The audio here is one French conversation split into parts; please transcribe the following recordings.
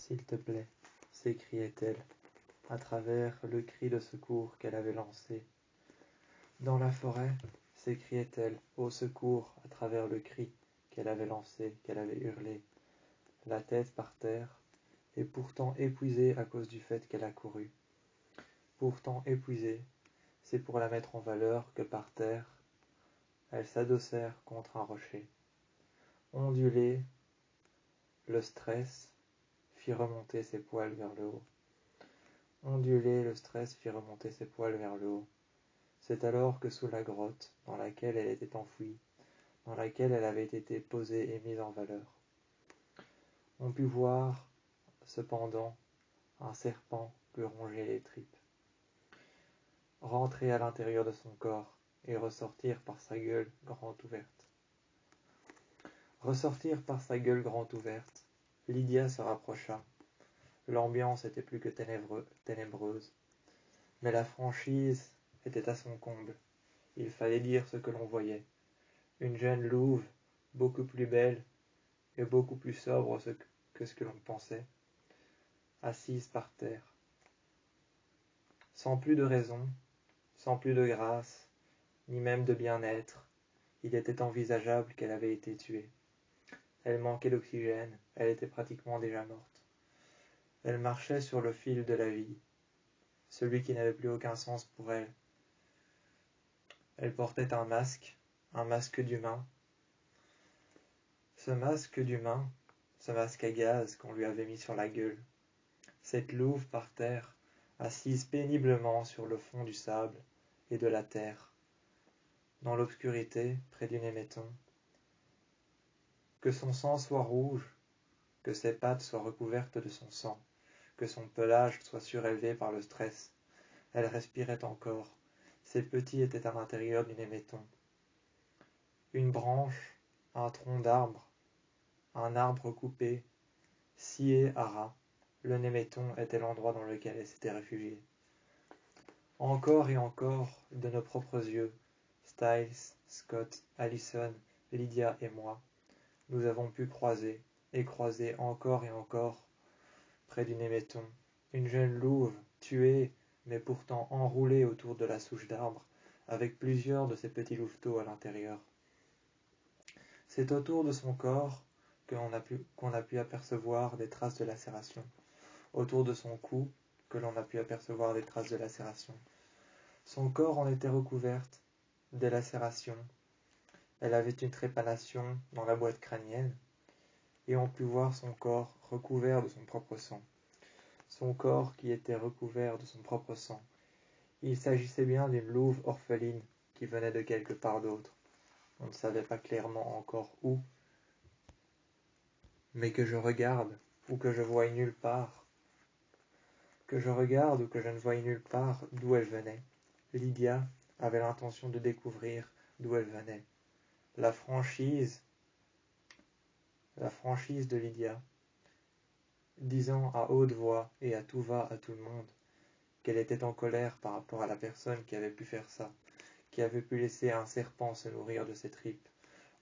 S'il te plaît, s'écriait-elle, à travers le cri de secours qu'elle avait lancé. Dans la forêt, s'écriait-elle, au secours, à travers le cri qu'elle avait lancé, qu'elle avait hurlé, la tête par terre, et pourtant épuisée à cause du fait qu'elle a couru. Pourtant épuisée, c'est pour la mettre en valeur que par terre, elles s'adossèrent contre un rocher. Ondulé, le stress fit remonter ses poils vers le haut. Ondulé, le stress fit remonter ses poils vers le haut. C'est alors que sous la grotte dans laquelle elle était enfouie, dans laquelle elle avait été posée et mise en valeur, on put voir, cependant, un serpent lui ronger les tripes, rentrer à l'intérieur de son corps et ressortir par sa gueule grand ouverte. Ressortir par sa gueule grand ouverte, Lydia se rapprocha. L'ambiance était plus que ténébreuse, mais la franchise était à son comble. Il fallait dire ce que l'on voyait. Une jeune louve, beaucoup plus belle et beaucoup plus sobre que ce que l'on pensait, assise par terre. Sans plus de raison, sans plus de grâce, ni même de bien-être, il était envisageable qu'elle avait été tuée. Elle manquait d'oxygène, elle était pratiquement déjà morte. Elle marchait sur le fil de la vie, celui qui n'avait plus aucun sens pour elle. Elle portait un masque d'humain. Ce masque à gaz qu'on lui avait mis sur la gueule. Cette louve par terre, assise péniblement sur le fond du sable et de la terre, dans l'obscurité, près du néméton. Que son sang soit rouge, que ses pattes soient recouvertes de son sang, que son pelage soit surélevé par le stress. Elle respirait encore. Ses petits étaient à l'intérieur du néméton. Une branche, un tronc d'arbre, un arbre coupé, scié à ras. Le néméton était l'endroit dans lequel elle s'était réfugiée. Encore et encore, de nos propres yeux, Styles, Scott, Allison, Lydia et moi, nous avons pu croiser, et croiser encore et encore, près du néméton, une jeune louve, tuée, mais pourtant enroulée autour de la souche d'arbre, avec plusieurs de ces petits louveteaux à l'intérieur. C'est autour de son corps qu'on a pu apercevoir des traces de lacération. Autour de son cou, que l'on a pu apercevoir des traces de lacération. Son corps en était recouverte, des lacérations. Elle avait une trépanation dans la boîte crânienne, et on put voir son corps recouvert de son propre sang. Son corps qui était recouvert de son propre sang. Il s'agissait bien d'une louve orpheline qui venait de quelque part d'autre. On ne savait pas clairement encore où, mais que je regarde ou que je voie nulle part. Que je regarde ou que je ne voie nulle part d'où elle venait. Lydia avait l'intention de découvrir d'où elle venait. La franchise de Lydia, disant à haute voix et à tout va à tout le monde qu'elle était en colère par rapport à la personne qui avait pu faire ça, qui avait pu laisser un serpent se nourrir de ses tripes.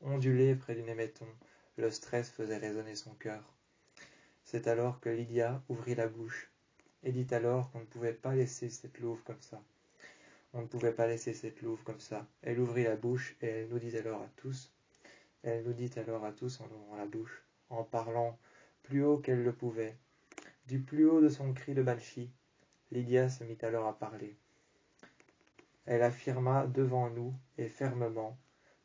Ondulé près du néméton, le stress faisait résonner son cœur. C'est alors que Lydia ouvrit la bouche et dit alors qu'on ne pouvait pas laisser cette louve comme ça. On ne pouvait pas laisser cette louve comme ça. Elle ouvrit la bouche et elle nous dit alors à tous en ouvrant la bouche, en parlant plus haut qu'elle le pouvait. Du plus haut de son cri de banshee, Lydia se mit alors à parler. Elle affirma devant nous, et fermement,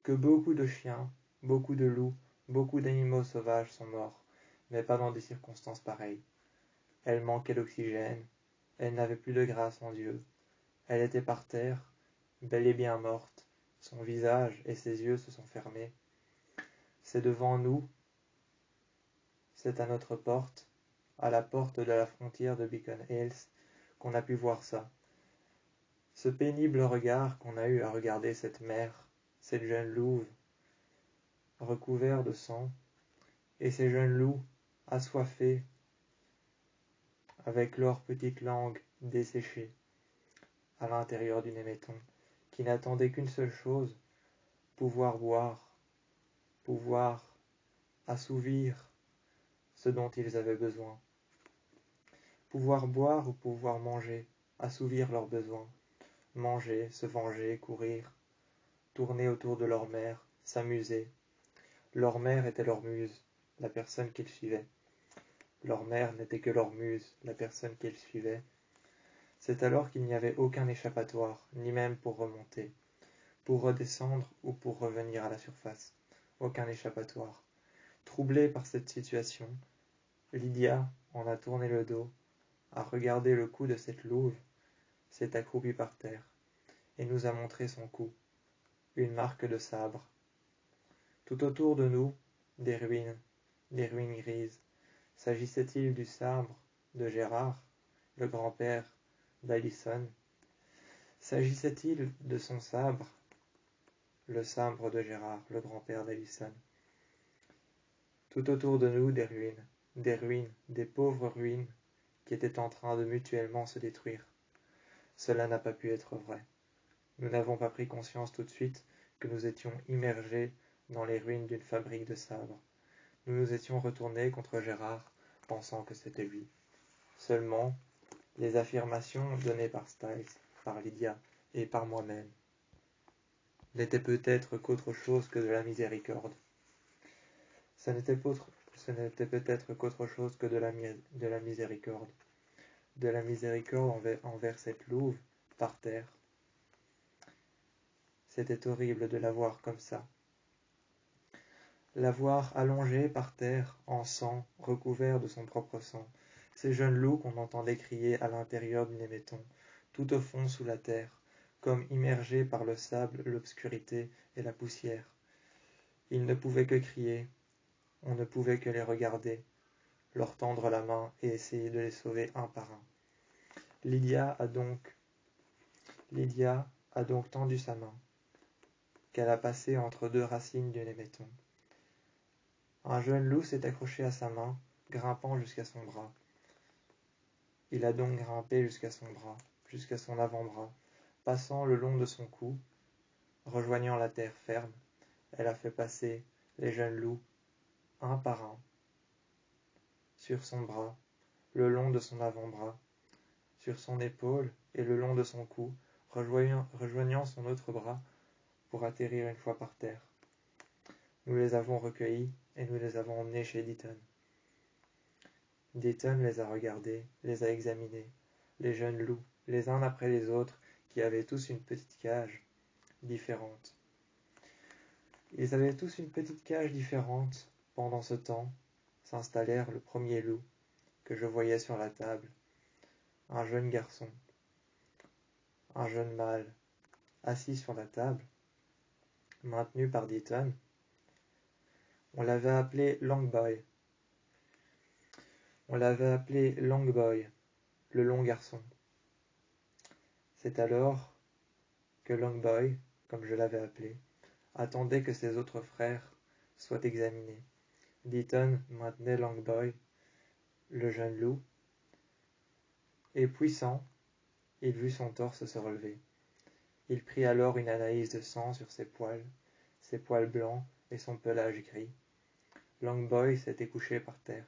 que beaucoup de chiens, beaucoup de loups, beaucoup d'animaux sauvages sont morts, mais pas dans des circonstances pareilles. Elle manquait d'oxygène, elle n'avait plus de grâce en Dieu. Elle était par terre, bel et bien morte, son visage et ses yeux se sont fermés. C'est devant nous, c'est à notre porte, à la porte de la frontière de Beacon Hills, qu'on a pu voir ça. Ce pénible regard qu'on a eu à regarder cette mère, cette jeune louve, recouverte de sang, et ces jeunes loups, assoiffés, avec leurs petites langues desséchées, à l'intérieur du néméton, qui n'attendaient qu'une seule chose, pouvoir boire, pouvoir assouvir ce dont ils avaient besoin. pouvoir boire ou pouvoir manger, assouvir leurs besoins, manger, se venger, courir, tourner autour de leur mère, s'amuser. Leur mère était leur muse, la personne qu'ils suivaient. Leur mère n'était que leur muse, la personne qu'ils suivaient. C'est alors qu'il n'y avait aucun échappatoire, ni même pour remonter, pour redescendre ou pour revenir à la surface. Aucun échappatoire. Troublée par cette situation, Lydia en a tourné le dos, a regardé le cou de cette louve, s'est accroupie par terre, et nous a montré son cou, une marque de sabre. Tout autour de nous, des ruines grises. S'agissait-il du sabre de Gérard, le grand-père d'Alison? S'agissait-il de son sabre, le sabre de Gérard, le grand-père d'Alison? Tout autour de nous, des ruines, des pauvres ruines qui étaient en train de mutuellement se détruire. Cela n'a pas pu être vrai. Nous n'avons pas pris conscience tout de suite que nous étions immergés dans les ruines d'une fabrique de sabres. Nous nous étions retournés contre Gérard, pensant que c'était lui. Seulement, les affirmations données par Styles, par Lydia et par moi-même n'étaient peut-être qu'autre chose que de la miséricorde. Ce n'était peut-être qu'autre chose que de la miséricorde. De la miséricorde envers cette louve, par terre. C'était horrible de la voir comme ça. La voir allongée par terre, en sang, recouvert de son propre sang. Ces jeunes loups qu'on entendait crier à l'intérieur d'une émetton, tout au fond sous la terre, comme immergés par le sable, l'obscurité et la poussière. Ils ne pouvaient que crier, on ne pouvait que les regarder, leur tendre la main et essayer de les sauver un par un. Lydia a donc tendu sa main, qu'elle a passée entre deux racines d'une émetton. Un jeune loup s'est accroché à sa main, grimpant jusqu'à son bras. Il a donc grimpé jusqu'à son bras, jusqu'à son avant-bras, passant le long de son cou, rejoignant la terre ferme. Elle a fait passer les jeunes loups, un par un, sur son bras, le long de son avant-bras, sur son épaule et le long de son cou, rejoignant son autre bras pour atterrir une fois par terre. Nous les avons recueillis et nous les avons emmenés chez Deaton. Deaton les a regardés, les a examinés, les jeunes loups, les uns après les autres, qui avaient tous une petite cage différente. Ils avaient tous une petite cage différente. Pendant ce temps, s'installèrent le premier loup que je voyais sur la table, un jeune garçon, un jeune mâle, assis sur la table, maintenu par Deaton. On l'avait appelé Longboy. On l'avait appelé Longboy, le long garçon. C'est alors que Longboy, comme je l'avais appelé, attendait que ses autres frères soient examinés. Deaton maintenait Longboy, le jeune loup, et puissant, il vit son torse se relever. Il prit alors une analyse de sang sur ses poils blancs et son pelage gris. Longboy s'était couché par terre.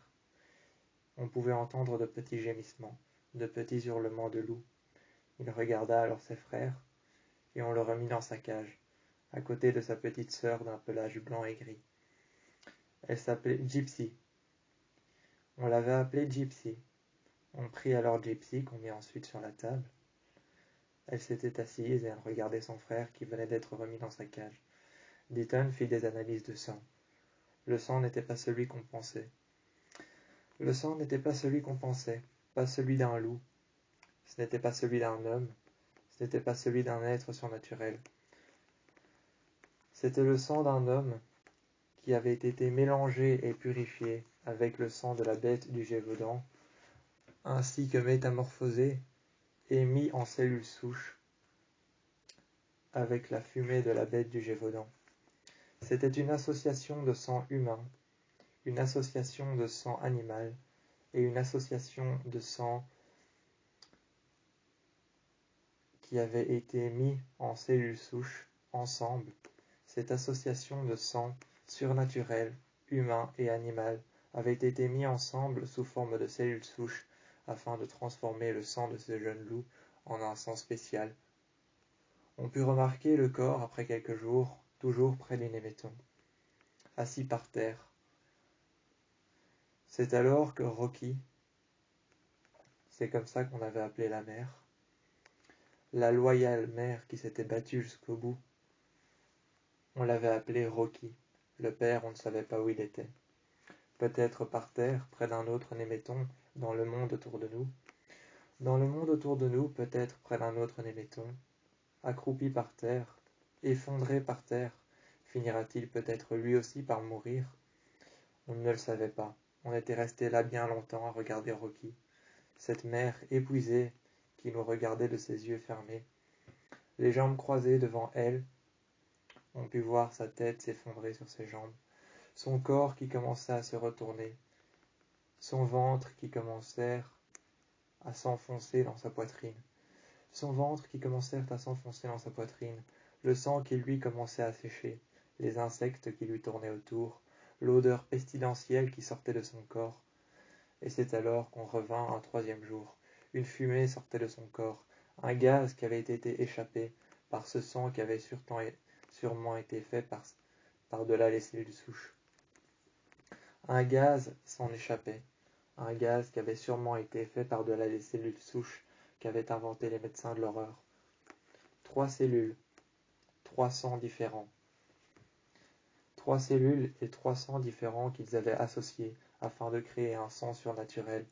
On pouvait entendre de petits gémissements, de petits hurlements de loup. Il regarda alors ses frères, et on le remit dans sa cage, à côté de sa petite sœur d'un pelage blanc et gris. Elle s'appelait Gypsy. On l'avait appelée Gypsy. On prit alors Gypsy qu'on mit ensuite sur la table. Elle s'était assise et elle regardait son frère qui venait d'être remis dans sa cage. Deaton fit des analyses de sang. Le sang n'était pas celui qu'on pensait. Le sang n'était pas celui qu'on pensait, pas celui d'un loup. Ce n'était pas celui d'un homme. Ce n'était pas celui d'un être surnaturel. C'était le sang d'un homme qui avait été mélangé et purifié avec le sang de la bête du Gévaudan, ainsi que métamorphosé et mis en cellules souches avec la fumée de la bête du Gévaudan. C'était une association de sang humain, une association de sang animal et une association de sang qui avait été mis en cellules souches ensemble. Cette association de sang surnaturel, humain et animal avait été mis ensemble sous forme de cellules souches afin de transformer le sang de ce jeune loup en un sang spécial. On put remarquer le corps après quelques jours, toujours près du Néméton, assis par terre. C'est alors que Rocky, c'est comme ça qu'on avait appelé la mère, la loyale mère qui s'était battue jusqu'au bout, on l'avait appelé Rocky. Le père, on ne savait pas où il était. Peut-être par terre, près d'un autre Néméton, dans le monde autour de nous. Dans le monde autour de nous, peut-être près d'un autre Néméton, accroupi par terre, effondré par terre, finira-t-il peut-être lui aussi par mourir? On ne le savait pas. On était resté là bien longtemps à regarder Rocky, cette mère épuisée qui nous regardait de ses yeux fermés. Les jambes croisées devant elle, on put voir sa tête s'effondrer sur ses jambes, son corps qui commençait à se retourner, son ventre qui commençait à s'enfoncer dans sa poitrine. Son ventre qui commençait à s'enfoncer dans sa poitrine, le sang qui lui commençait à sécher, les insectes qui lui tournaient autour, l'odeur pestilentielle qui sortait de son corps. Et c'est alors qu'on revint un troisième jour. Une fumée sortait de son corps, un gaz qui avait été échappé par ce sang qui avait sûrement été fait par-delà les cellules souches. Un gaz s'en échappait, un gaz qui avait sûrement été fait par-delà les cellules souches qu'avaient inventé les médecins de l'horreur. 3 cellules, 3 sangs différents. 3 cellules et 3 sangs différents qu'ils avaient associés afin de créer un sang surnaturel,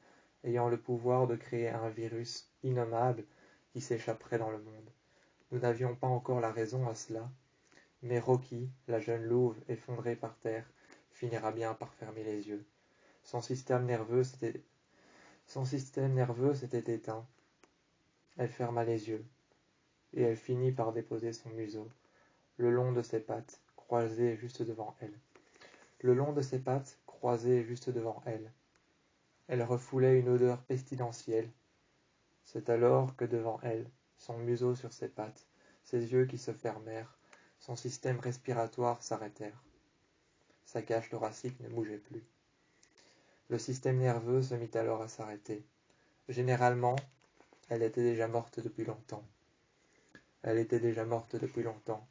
ayant le pouvoir de créer un virus innommable qui s'échapperait dans le monde. Nous n'avions pas encore la raison à cela, mais Rocky, la jeune louve effondrée par terre, finira bien par fermer les yeux. Son système nerveux s'était éteint. Elle ferma les yeux, et elle finit par déposer son museau, le long de ses pattes, croisées juste devant elle. Le long de ses pattes, croisées juste devant elle. Elle refoulait une odeur pestilentielle. C'est alors que devant elle, son museau sur ses pattes, ses yeux qui se fermèrent, son système respiratoire s'arrêtèrent. Sa cage thoracique ne bougeait plus. Le système nerveux se mit alors à s'arrêter. Généralement, elle était déjà morte depuis longtemps. Elle était déjà morte depuis longtemps,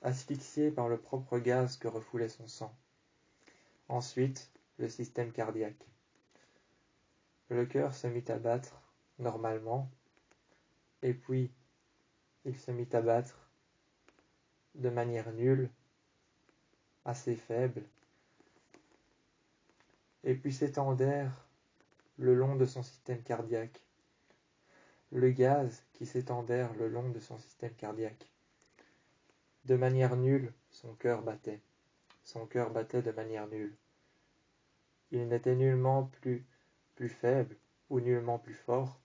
asphyxiée par le propre gaz que refoulait son sang. Ensuite, le système cardiaque. Le cœur se mit à battre, normalement, et puis il se mit à battre de manière nulle, assez faible, et puis s'étendèrent le long de son système cardiaque, le gaz qui s'étendèrent le long de son système cardiaque. De manière nulle, son cœur battait de manière nulle. Il n'était nullement plus faible ou nullement plus fort,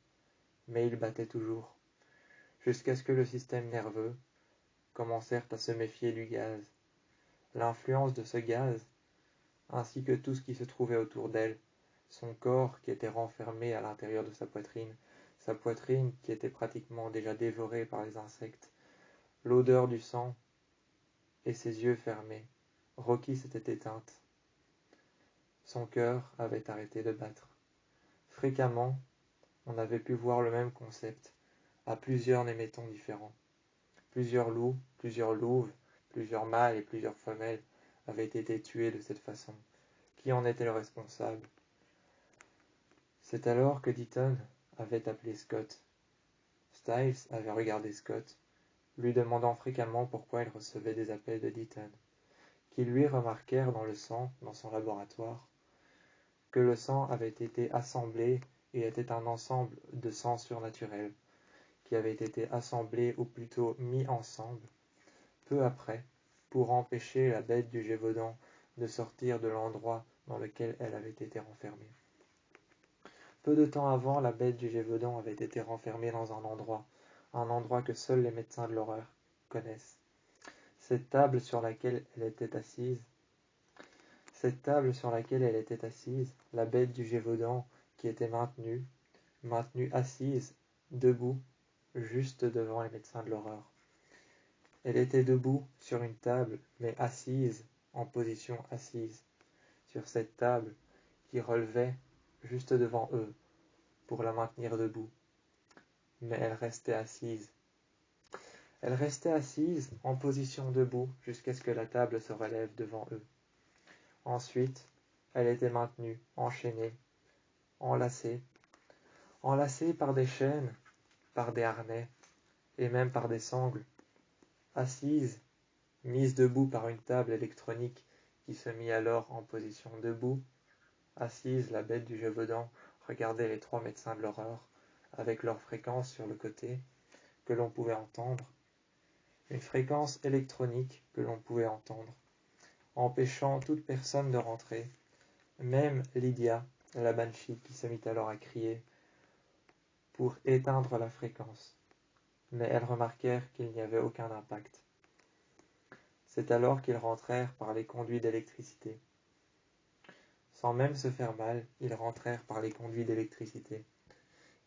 mais il battait toujours, jusqu'à ce que le système nerveux commencèrent à se méfier du gaz. L'influence de ce gaz, ainsi que tout ce qui se trouvait autour d'elle, son corps qui était renfermé à l'intérieur de sa poitrine qui était pratiquement déjà dévorée par les insectes, l'odeur du sang et ses yeux fermés. Rocky s'était éteinte. Son cœur avait arrêté de battre. Fréquemment, on avait pu voir le même concept à plusieurs némétons différents. Plusieurs loups, plusieurs louves, plusieurs mâles et plusieurs femelles avaient été tués de cette façon. Qui en était le responsable? C'est alors que Deaton avait appelé Scott. Styles avait regardé Scott, lui demandant fréquemment pourquoi il recevait des appels de Deaton, qui lui remarquèrent dans le sang, dans son laboratoire, que le sang avait été assemblé et était un ensemble de sang surnaturel, qui avait été assemblé ou plutôt mis ensemble, peu après, pour empêcher la bête du Gévaudan de sortir de l'endroit dans lequel elle avait été renfermée. Peu de temps avant, la bête du Gévaudan avait été renfermée dans un endroit que seuls les médecins de l'horreur connaissent. Cette table sur laquelle elle était assise, la bête du Gévaudan qui était maintenue assise, debout, juste devant les médecins de l'horreur. Elle était debout sur une table, mais assise, en position assise, sur cette table qui relevait juste devant eux, pour la maintenir debout. Mais elle restait assise. Elle restait assise en position debout jusqu'à ce que la table se relève devant eux. Ensuite, elle était maintenue, enchaînée, enlacée par des chaînes, par des harnais et même par des sangles, assise, mise debout par une table électronique qui se mit alors en position debout. Assise, la bête du Gévaudan regardait les 3 médecins de l'horreur avec leur fréquence sur le côté que l'on pouvait entendre, une fréquence électronique que l'on pouvait entendre, empêchant toute personne de rentrer, même Lydia, la banshee, qui se mit alors à crier pour éteindre la fréquence. Mais elles remarquèrent qu'il n'y avait aucun impact. C'est alors qu'ils rentrèrent par les conduits d'électricité. Sans même se faire mal, ils rentrèrent par les conduits d'électricité.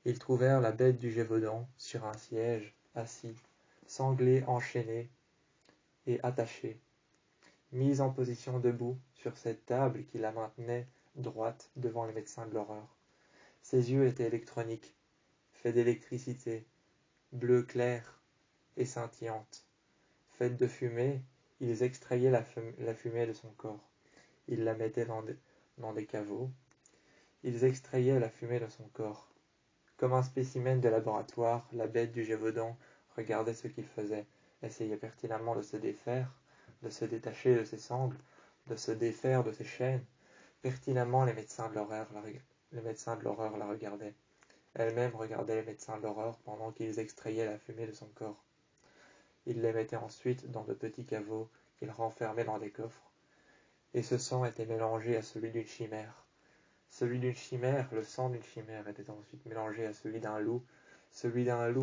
Ils trouvèrent la bête du Gévaudan sur un siège, assis, sanglé, enchaîné et attaché, mise en position debout sur cette table qui la maintenait droite devant les médecins de l'horreur. Ses yeux étaient électroniques, faits d'électricité, bleu clair et scintillante. Faite de fumée, ils extrayaient la fumée de son corps. Ils la mettaient dans des caveaux. Ils extrayaient la fumée de son corps. Comme un spécimen de laboratoire, la bête du Gévaudan regardait ce qu'il faisait, essayait pertinemment de se défaire, de se détacher de ses sangles, de se défaire de ses chaînes. Pertinemment, les médecins de l'horreur la regardaient. Elle-même regardait les médecins de l'horreur pendant qu'ils extrayaient la fumée de son corps. Ils les mettaient ensuite dans de petits caveaux qu'ils renfermaient dans des coffres, et ce sang était mélangé à celui d'une chimère. Celui d'une chimère, le sang d'une chimère était ensuite mélangé à celui d'un loup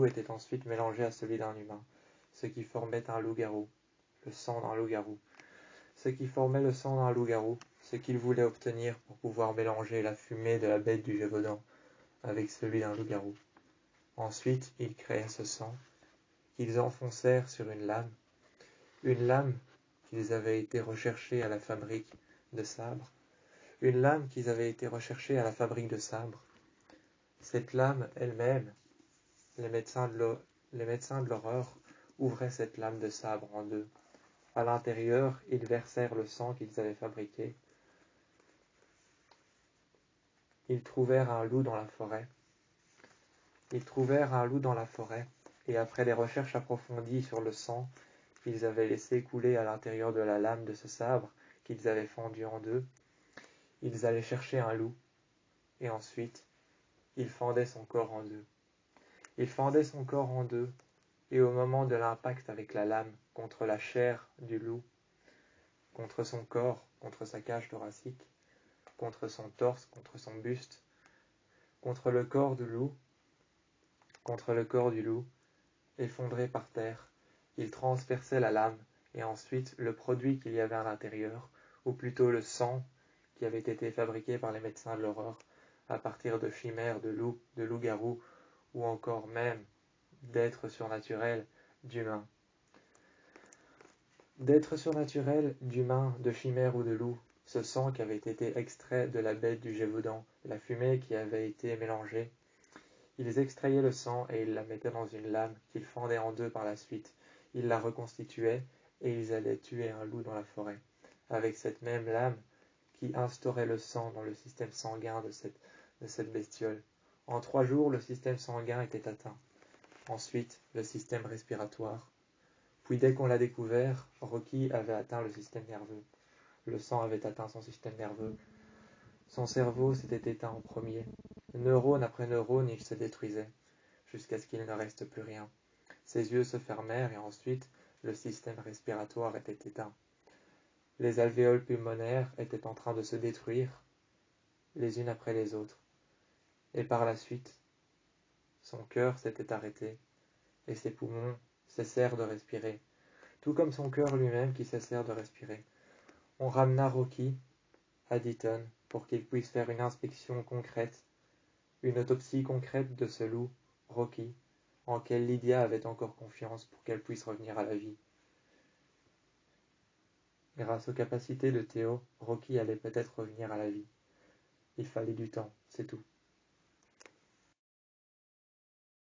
était ensuite mélangé à celui d'un humain, ce qui formait un loup-garou, le sang d'un loup-garou. Ce qui formait le sang d'un loup-garou, ce qu'ils voulaient obtenir pour pouvoir mélanger la fumée de la bête du Gévaudan avec celui d'un loup-garou. Ensuite, ils créaient ce sang, qu'ils enfoncèrent sur une lame qu'ils avaient été rechercher à la fabrique de sabre, Cette lame elle-même, les médecins de l'horreur ouvraient cette lame de sabre en deux. À l'intérieur, ils versèrent le sang qu'ils avaient fabriqué. Ils trouvèrent un loup dans la forêt. Et après des recherches approfondies sur le sang qu'ils avaient laissé couler à l'intérieur de la lame de ce sabre qu'ils avaient fendu en deux, ils allaient chercher un loup, et ensuite, ils fendaient son corps en deux. Et au moment de l'impact avec la lame contre la chair du loup, contre son corps, contre sa cage thoracique, contre son torse, contre son buste, contre le corps du loup, effondré par terre, il transperçait la lame, et ensuite le produit qu'il y avait à l'intérieur, ou plutôt le sang qui avait été fabriqué par les médecins de l'horreur, à partir de chimères de loup-garou, ou encore même d'êtres surnaturels, d'humains. D'êtres surnaturels, d'humains, de chimères ou de loups, ce sang qui avait été extrait de la bête du Gévaudan, la fumée qui avait été mélangée, ils extrayaient le sang et ils la mettaient dans une lame qu'ils fendaient en deux par la suite. Ils la reconstituaient et ils allaient tuer un loup dans la forêt, avec cette même lame qui instaurait le sang dans le système sanguin de cette bestiole. En 3 jours, le système sanguin était atteint. Ensuite, le système respiratoire. Puis dès qu'on l'a découvert, Rocky avait atteint le système nerveux. Le sang avait atteint son système nerveux. Son cerveau s'était éteint en premier. Neurone après neurone, il se détruisait, jusqu'à ce qu'il ne reste plus rien. Ses yeux se fermèrent et ensuite, le système respiratoire était éteint. Les alvéoles pulmonaires étaient en train de se détruire, les unes après les autres. Et par la suite, son cœur s'était arrêté, et ses poumons cessèrent de respirer, tout comme son cœur lui-même qui cessèrent de respirer. On ramena Rocky à Deaton pour qu'il puisse faire une inspection concrète, une autopsie concrète de ce loup, Rocky, en quel Lydia avait encore confiance pour qu'elle puisse revenir à la vie. Grâce aux capacités de Theo, Rocky allait peut-être revenir à la vie. Il fallait du temps, c'est tout.